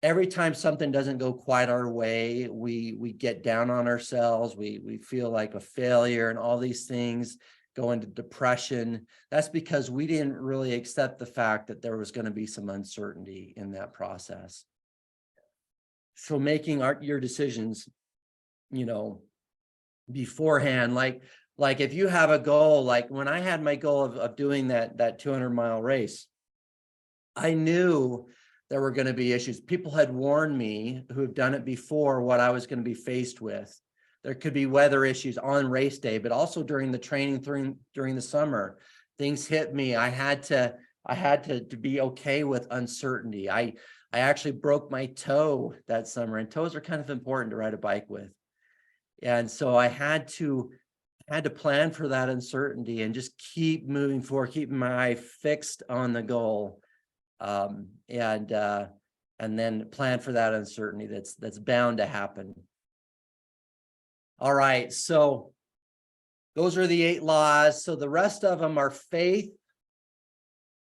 every time something doesn't go quite our way, we get down on ourselves, we feel like a failure and all these things, go into depression. That's because we didn't really accept the fact that there was going to be some uncertainty in that process. So making your decisions, beforehand, like if you have a goal, like when I had my goal of doing that 200-mile race, I knew there were going to be issues. People had warned me who have done it before what I was going to be faced with. There could be weather issues on race day, but also during the training during the summer, things hit me. I had to be okay with uncertainty. I actually broke my toe that summer, and toes are kind of important to ride a bike with. And so I had to plan for that uncertainty and just keep moving forward, keeping my eye fixed on the goal. And then plan for that uncertainty that's bound to happen. All right, so those are the 8 laws. So the rest of them are faith.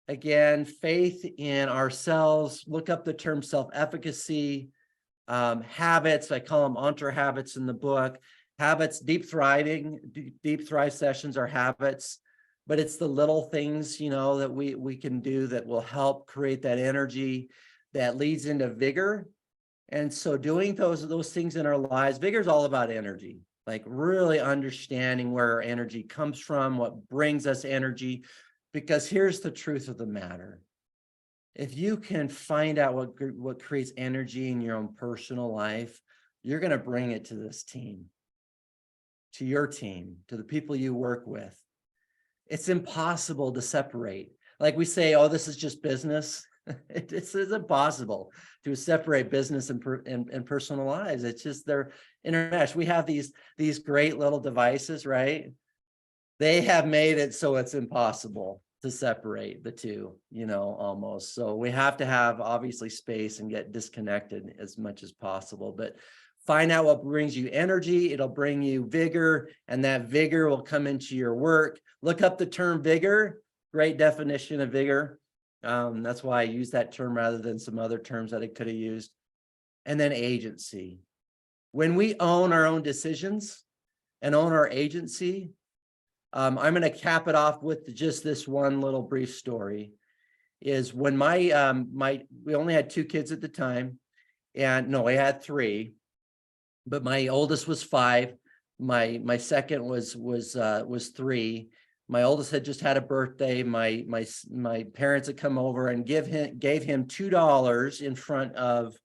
Again, faith in ourselves. Look up the term self-efficacy. Habits, I call them entre habits in the book. Habits, deep thrive sessions are habits. But it's the little things, that we can do that will help create that energy that leads into vigor. And so doing those things in our lives, vigor is all about energy, like really understanding where our energy comes from, what brings us energy, because here's the truth of the matter. If you can find out what creates energy in your own personal life, you're going to bring it to this team, to your team, to the people you work with. It's impossible to separate. Like we say, oh, this is just business. It's impossible to separate business and personal lives. It's just they're intermeshed. We have these great little devices, right? They have made it so it's impossible to separate the two, almost. So we have to have obviously space and get disconnected as much as possible. But find out what brings you energy. It'll bring you vigor, and that vigor will come into your work. Look up the term vigor. Great definition of vigor. That's why I use that term rather than some other terms that I could have used. And then agency. When we own our own decisions and own our agency, I'm going to cap it off with just this one little brief story. Is when we only had 2 kids at the time, and no, I had 3. But my oldest was 5. My second was 3. My oldest had just had a birthday. My parents had come over and gave him $2 in front of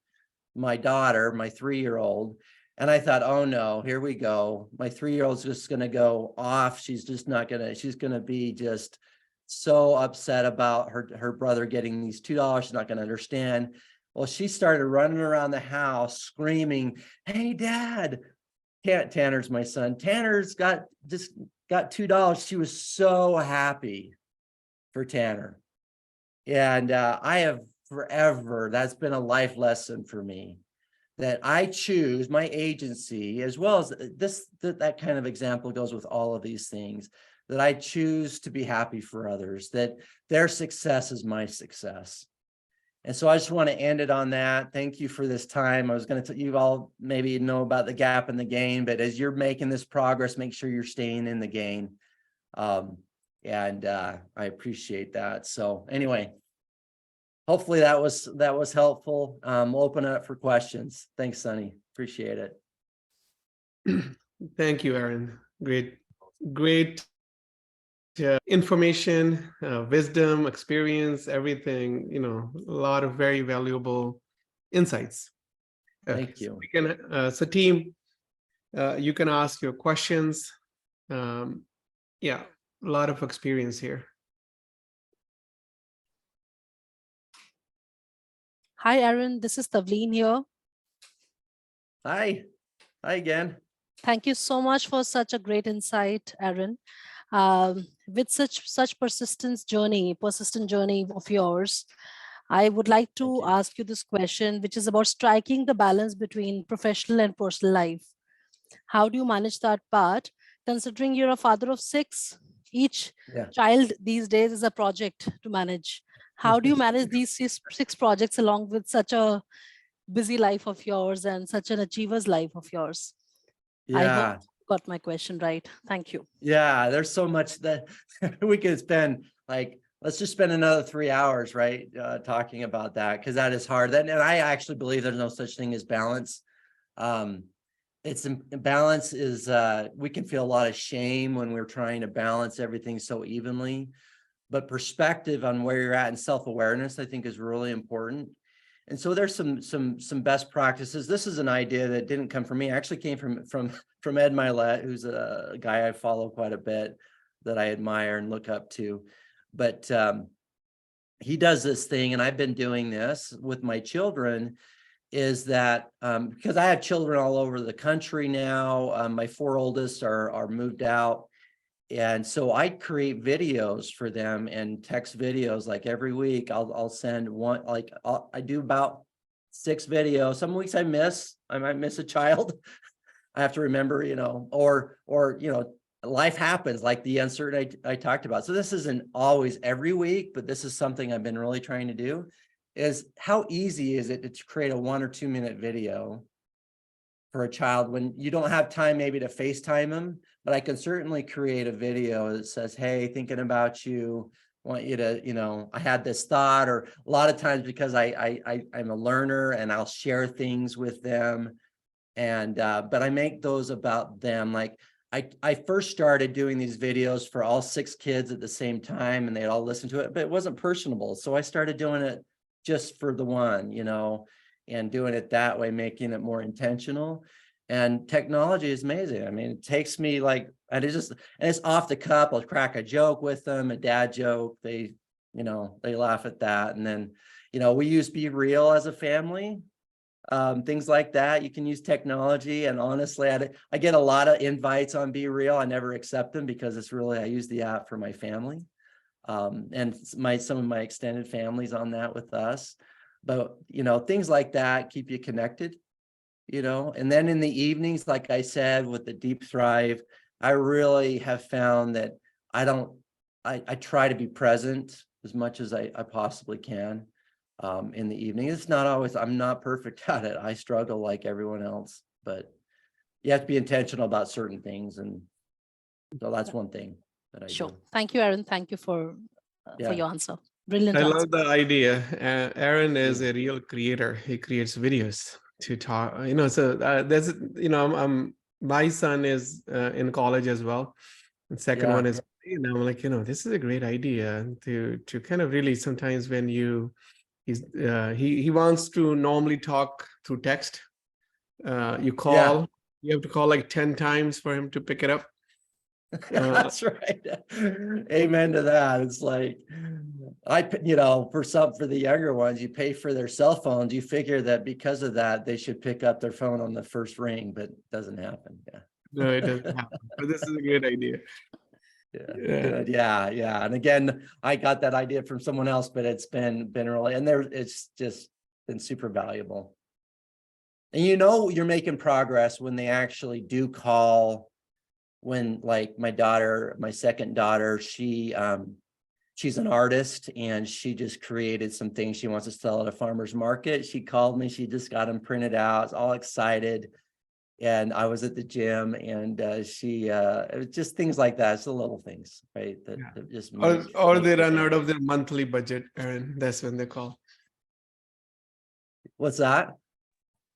my daughter, my 3-year-old. And I thought, oh no, here we go. My 3-year-old's just going to go off. She's going to be just so upset about her brother getting these $2. She's not going to understand. Well, she started running around the house screaming, "Hey, Dad!" Tanner's my son. Tanner's got $2. She was so happy for Tanner. And I have forever, that's been a life lesson for me, that I choose my agency, as well as that kind of example goes with all of these things, that I choose to be happy for others, that their success is my success. And so I just want to end it on that. Thank you for this time. I was going to you all maybe know about the gap in the gain, but as you're making this progress, make sure you're staying in the gain. And I appreciate that. So anyway, hopefully that was helpful. We'll open it up for questions. Thanks, Sunny. Appreciate it. Thank you, Aaron. Great information, wisdom, experience, everything, a lot of very valuable insights. Thank you. So team, you can ask your questions Yeah, a lot of experience here. Hi, Aaron. This is Tavleen here. Hi again. Thank you so much for such a great insight, Aaron. With such persistent journey of yours, I would like to ask you this question, which is about striking the balance between professional and personal life. How do you manage that part? Considering you're a father of 6, each child these days is a project to manage. How do you manage these six projects along with such a busy life of yours and such an achiever's life of yours? I hope you got my question right. Thank you. Yeah, there's so much that we could spend, like, let's just spend another 3 hours, right? Talking about that, because that is hard. And I actually believe there's no such thing as balance. Balance is, we can feel a lot of shame when we're trying to balance everything so evenly, but perspective on where you're at and self-awareness, I think, is really important. And so there's some best practices. This is an idea that didn't come from me. It actually came from Ed Milet, who's a guy I follow quite a bit, that I admire and look up to. But he does this thing, and I've been doing this with my children, is that because I have children all over the country now. My 4 oldest are moved out. And so I create videos for them and text videos. Like every week I'll send one, like I do about 6 videos. Some weeks I might miss a child. I have to remember, or life happens, like the uncertainty I talked about. So this isn't always every week, but this is something I've been really trying to do, is how easy is it to create a 1 or 2 minute video for a child when you don't have time maybe to FaceTime them, but I can certainly create a video that says, hey, thinking about you, want you to, I had this thought. Or a lot of times, because I'm a learner and I'll share things with them, and but I make those about them. Like I first started doing these videos for all 6 kids at the same time, and they'd all listen to it, but it wasn't personable. So I started doing it just for the one, and doing it that way, making it more intentional. And technology is amazing. I mean, it takes me and it's off the cuff. I'll crack a joke with them, a dad joke. They laugh at that. And then, we use Be Real as a family, things like that. You can use technology. And honestly, I get a lot of invites on Be Real. I never accept them because I use the app for my family. And some of my extended families on that with us. But, things like that keep you connected, and then in the evenings, like I said, with the EntreThrive, I really have found that I try to be present as much as I possibly can in the evening. It's not always, I'm not perfect at it. I struggle like everyone else, but you have to be intentional about certain things. And so that's one thing that I do. Thank you, Aaron. Thank you for your answer. Brilliant I answer. love the idea. Aaron is a real creator. He creates videos to talk, so there's, my son is in college as well. The second one is, and I'm like, this is a great idea to kind of really, sometimes when he wants to normally talk through text. You have to call like 10 times for him to pick it up. That's right. Amen to that. It's like, for the younger ones, you pay for their cell phones. You figure that because of that, they should pick up their phone on the first ring, but it doesn't happen. Yeah. No, it doesn't happen. But this is a great idea. Yeah. And again, I got that idea from someone else, but it's been really, and it's just been super valuable. And you're making progress when they actually do call. When, like, my second daughter, she's an artist, and she just created some things she wants to sell at a farmer's market. She called me, she just got them printed out, was all excited. And I was at the gym, and it was just things like that. It's the little things, right? That just or they run out of their monthly budget, and that's when they call. What's that?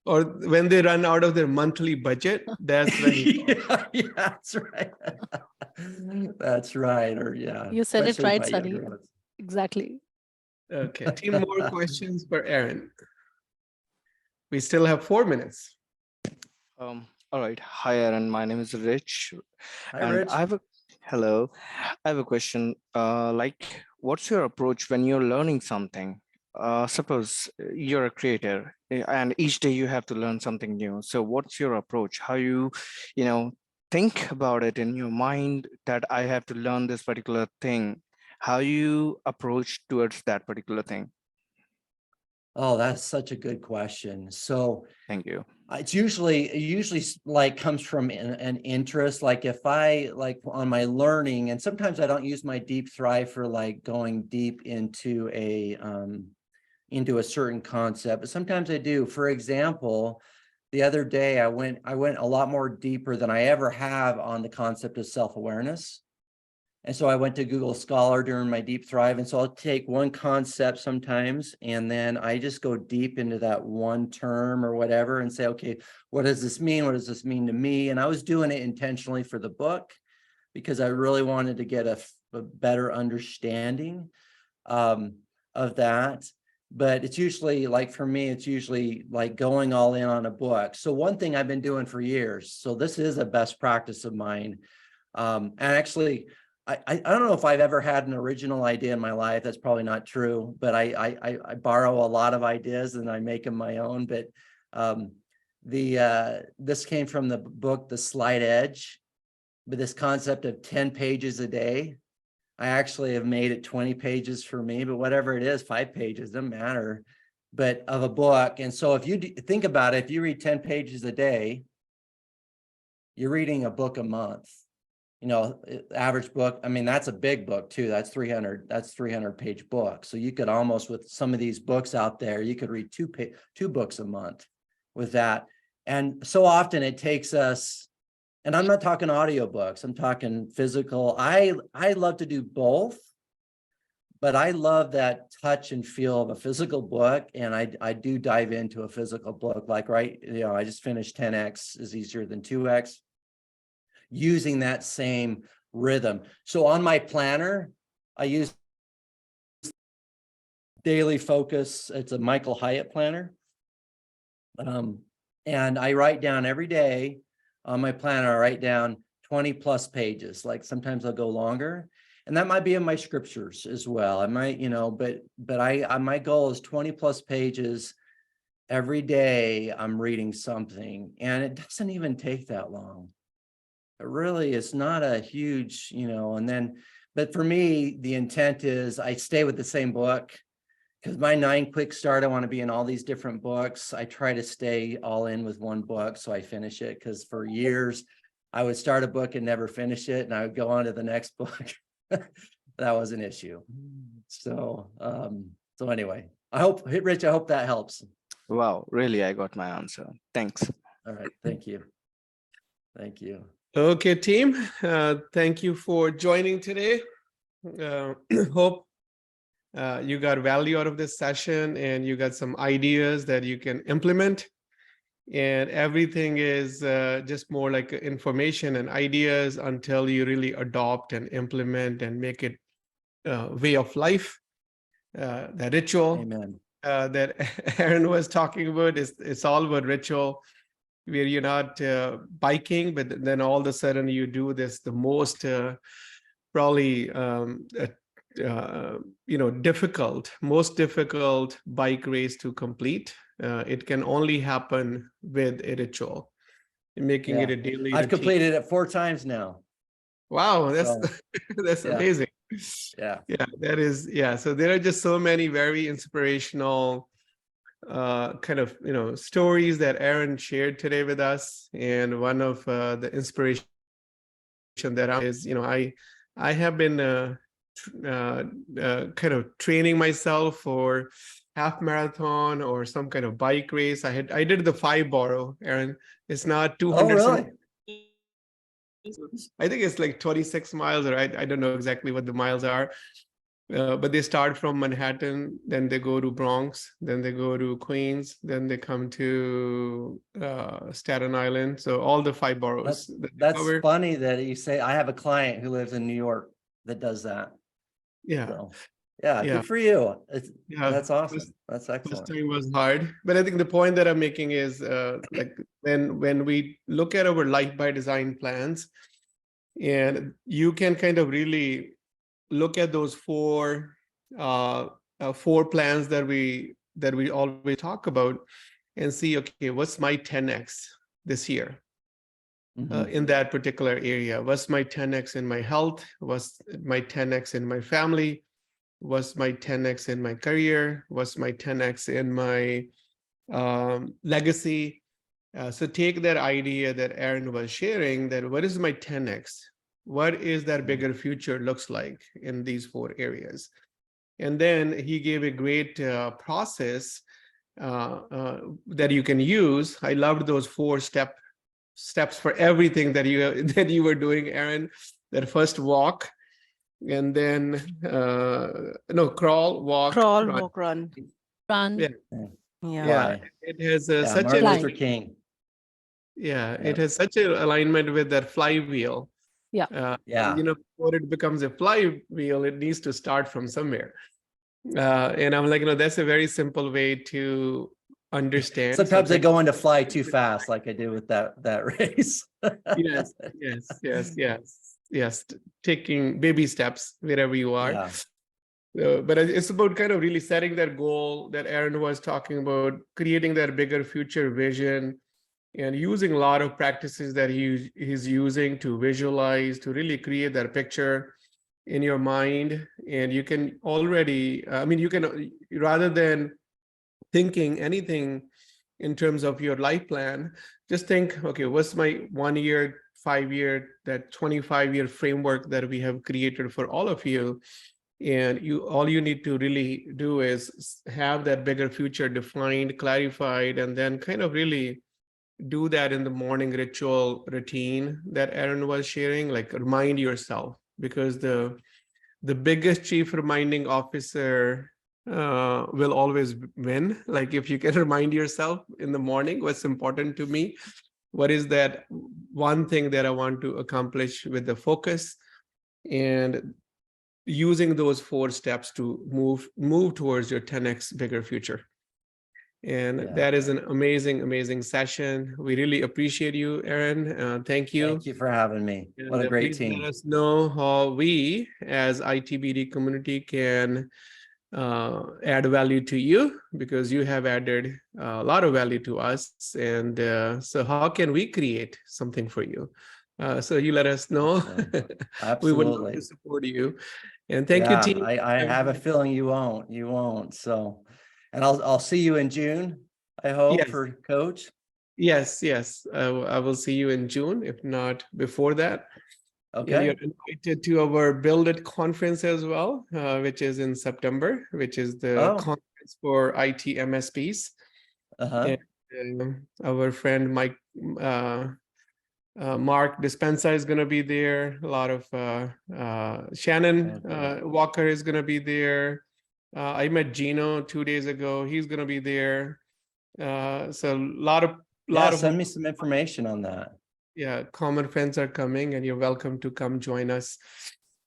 Or when they run out of their monthly budget, that's when yeah, that's right. That's right. Or you said it right, Sunny. Exactly. Okay, 2 more questions for Aaron. We still have 4 minutes. All right. Hi, Aaron. My name is Rich, Hi, and Rich. I have a hello. I have a question. Like, what's your approach when you're learning something? Suppose you're a creator, and each day you have to learn something new. So, what's your approach? How you know, think about it in your mind that I have to learn this particular thing. How you approach towards that particular thing? Oh, that's such a good question. So Thank you. it usually like comes from an interest. Like if I like on my learning, and sometimes I don't use my deep thrive for like going deep into a certain concept, but sometimes I do. For example, the other day I went a lot more deeper than I ever have on the concept of self-awareness. And so I went to Google Scholar during my deep thrive. And so I'll take one concept sometimes, and then I just go deep into that one term or whatever and say, okay, what does this mean? What does this mean to me? And I was doing it intentionally for the book because I really wanted to get a better understanding of that. But it's usually like, for me, it's usually like going all in on a book. So one thing I've been doing for years, so this is a best practice of mine. And actually, I don't know if I've ever had an original idea in my life. That's probably not true, but I borrow a lot of ideas and I make them my own. But this came from the book, The Slight Edge, but this concept of 10 pages a day. I actually have made it 20 pages for me, but whatever it is, 5 pages, doesn't matter, but of a book. And so if you think about it, if you read 10 pages a day, you're reading a book a month. You know, average book. I mean, that's a big book too. That's 300 page book. So you could almost, with some of these books out there, you could read two books a month with that. And so often it takes us, and I'm not talking audiobooks, I'm talking physical. I love to do both, but I love that touch and feel of a physical book. And I do dive into a physical book, like, right, you know, I just finished 10X is easier than 2X. Using that same rhythm. So on my planner, I use Daily Focus. It's a Michael Hyatt planner. And I write down every day on my planner, I write down 20 plus pages. Like sometimes I'll go longer, and that might be in my scriptures as well. I might, you know, but my goal is 20 plus pages every day. I'm reading something, and it doesn't even take that long. It really is not a huge, you know, and then, but for me, the intent is I stay with the same book, because my 9 quick start, I want to be in all these different books. I try to stay all in with one book so I finish it, because for years I would start a book and never finish it, and I would go on to the next book. That was an issue. So anyway, Rich, I hope that helps. Wow, really, I got my answer. Thanks. All right, thank you. Thank you. Okay, team. Thank you for joining today. Hope you got value out of this session and you got some ideas that you can implement. And everything is just more like information and ideas until you really adopt and implement and make it a way of life. The ritual that Aaron was talking about it's all about ritual, where you're not biking, but then all of a sudden you do this, the most probably most difficult bike race to complete. It can only happen with a ritual, making it a daily I've routine. completed it 4 times now. Wow, that's that's amazing. Yeah, that is, so there are just so many very inspirational kind of, you know, stories that Aaron shared today with us. And one of the inspiration that is, you know, I have been kind of training myself for half marathon or some kind of bike race. I did the 5 borough, Aaron. It's not 200. Oh, really? I think it's like 26 miles, or I don't know exactly what the miles are. But they start from Manhattan, then they go to Bronx, then they go to Queens, then they come to Staten Island. So all the 5 boroughs. That's funny that you say. I have a client who lives in New York that does that. Yeah. So, Yeah, Yeah. good for you. Yeah, That's awesome. this- That's This excellent. time was hard, but I think the point that I'm making is like when we look at our life by design plans, and you can kind of really look at those four plans that we always talk about, and see, okay, what's my 10x this year Mhm. in that particular area? What's my 10x in my health? What's my 10x in my family? What's my 10x in my career? What's my 10x in my legacy? So take that idea that Aaron was sharing, that what is my 10x? What is that bigger future looks like in these four areas? And then he gave a great process that you can use. I loved those steps for everything that you were doing, Aaron. That first walk, and then crawl, walk, Crawl, run. walk, run. Run. Yeah. Yeah. Yeah, Fly. it has Yeah, such Martin a Luther King. it has such an alignment with that flywheel. Yeah. Yeah. Before it becomes a flywheel, it needs to start from somewhere. And I'm like, that's a very simple way to understand. Sometimes I something. go into fly too fast, like I did with that race. Yes. Taking baby steps wherever you are. Yeah. But it's about kind of really setting that goal that Aaron was talking about, creating that bigger future vision, and using a lot of practices that he's using to visualize, to really create that picture in your mind. And you can already, you can, rather than thinking anything in terms of your life plan, just think, okay, what's my 1 year, 5 year, that 25-year framework that we have created for all of you. And all you need to really do is have that bigger future defined, clarified, and then kind of really do that in the morning ritual routine that Aaron was sharing. Like, remind yourself, because the biggest chief reminding officer will always win. Like, if you can remind yourself in the morning, what's important to me, what is that one thing that I want to accomplish with the focus, and using those 4 steps to move towards your 10x bigger future. And Yeah. that is an amazing session. We really appreciate you, Aaron. Thank you. Thank you for having me. What a great Please team. let us know how we as ITBD community can add value to you, because you have added a lot of value to us. And so how can we create something for you? So you let us know. We would love Absolutely. to support you. And thank you, team. I have a feeling you won't. So, and I'll see you in June, I hope, Yes. for coach. Yes. I will see you in June, if not before that. And Okay. you're invited to our Build It conference as well, which is in September, which is the conference for IT MSPs. Uh-huh. And our friend Mark Dispenza is going to be there. A lot of Shannon Walker is going to be there. I met Gino 2 days ago. He's going to be there. So a lot of send me some information on that. Yeah, common friends are coming, and you're welcome to come join us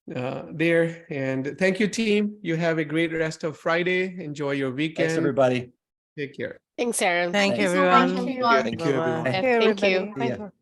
there. And thank you, team. You have a great rest of Friday. Enjoy your weekend. Thanks, everybody. Take care. Thanks, Aaron. Thank you, Thanks. everyone. Thank you, everyone. Thank you, everyone. Bye-bye. Thank you. everybody. See ya.